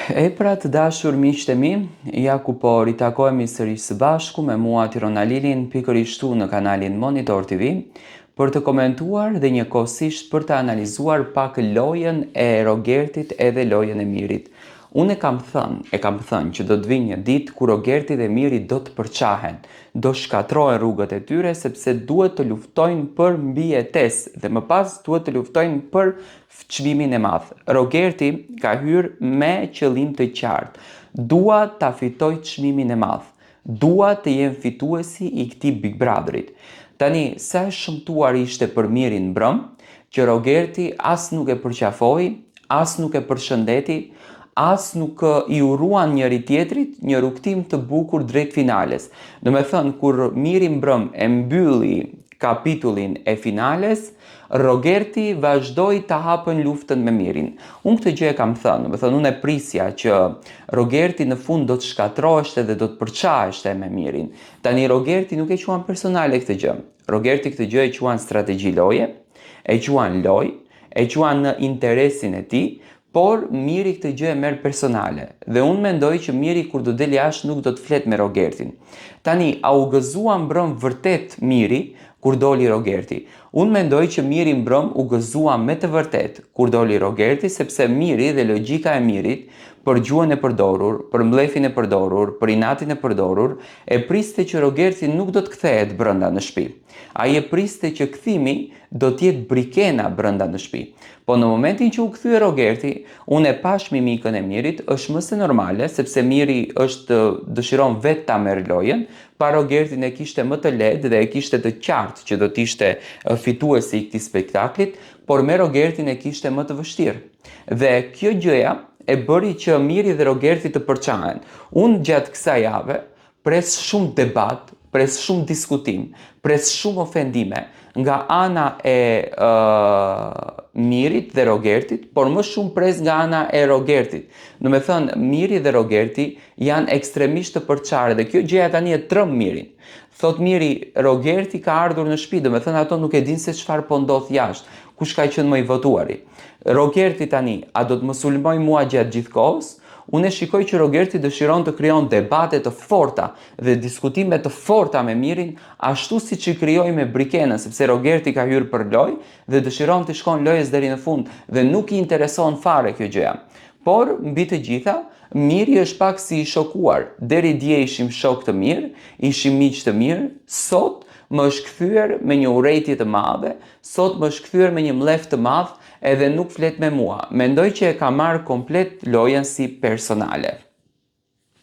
Pra të dashur miqtë e mi, ja ku po ritakohemi sërish së bashku me mua Tirona Lilin pikërisht këtu në kanalin Monitor TV për të komentuar dhe njëkohësisht për të analizuar pak lojën e Rogertit edhe lojën e Mirit. Unë e kam thënë që do të vi një ditë ku Rogerti dhe Miri do të përçahen, do shkatrohen rrugët e tyre sepse duhet të luftojnë për mbijetesë dhe më pas duhet të luftojnë për çmimin e madh. Rogerti ka hyrë me qëllim të qartë. Dua ta fitoj çmimin e madh. Dua të jem fituesi i këtij Big Brotherit. Tani, sa e shëmtuar ishte për Mirin mbrëm, që Rogerti as nuk e përqafoi, as nuk e përshëndeti, as nuk i uruan njëri tjetrit një rrugtim të bukur drejt finales. Do me thënë, kur Miri mbrëm e mbylli kapitullin e finales, Rogerti vazhdoi ta hapën luftën me Mirin. Unë këtë gjë e kam thënë, unë e prisja që Rogerti në fund do të shkatroheshte dhe do të përçaheshte me Mirin. Tani Rogerti nuk e quan personale këtë gjë. Rogerti këtë gjë e quan strategji loje, e quan loj, e quan në interesin e tij, por Miri këtë gjë e merr personale. Dhe unë mendoj që Miri kur do del jashtë nuk do të flet me Rogertin. Tani, a u gëzua mbrëm vërtet Miri kur doli Rogerti? Unë mendoj që Miri mbrëm u gëzua me të vërtet kur doli Rogerti, sepse Miri dhe logjika e Mirit për gjuhën e përdorur, për mblefin e përdorur, për inatin e përdorur, e priste që Rogerti nuk do të kthehet brenda në shtëpi. Ai e priste që kthimi do të jetë brikena brenda në shtëpi. Po në momentin që u kthye Rogerti, unë e pash mimikën e Mirit, është më se normale, sepse Miri dëshiron vetë ta merr lojën, pa Rogertin e kishte më të lehtë dhe e kishte të qartë që do të ishte fituesi i këtij spektaklit, por me Rogertin e kishte më të vështirë. Dhe kjo gjëja e bëri që Miri dhe Rogerti të përçahen. Unë gjatë kësaj jave pres shumë debat, pres shumë diskutim, pres shumë ofendime nga ana e Mirit dhe Rogertit, por më shumë pres nga ana e Rogertit. Do me thënë, Miri dhe Rogerti janë ekstremisht të përçarë dhe kjo gjëja tani e trëm Mirin. Thot Miri, Rogerti ka ardhur në shtëpi, do me thënë ato nuk e din se çfarë po ndodh jashtë, kush ka qenë më i votuari. Rogerti tani, a do të më sulmoj mua gjatë gjithë kohës? Unë e shikoj që Rogerti dëshiron të krijon debate të forta dhe diskutime të forta me Mirin, ashtu siç i krijoi me Brikenën, sepse Rogerti ka hyrë për lojë dhe dëshiron të shkojnë lojës deri në fund dhe nuk i intereson fare kjo gjëja. Por mbi të gjitha, Miri është pak si i shokuar. Deri dje ishim shok të mirë, ishim miq të mirë, sot më është kthyer me një urrejtje të madhe, sot më është kthyer me një mlef të madh edhe nuk flet me mua. Mendoj që e ka marrë komplet lojën si personale.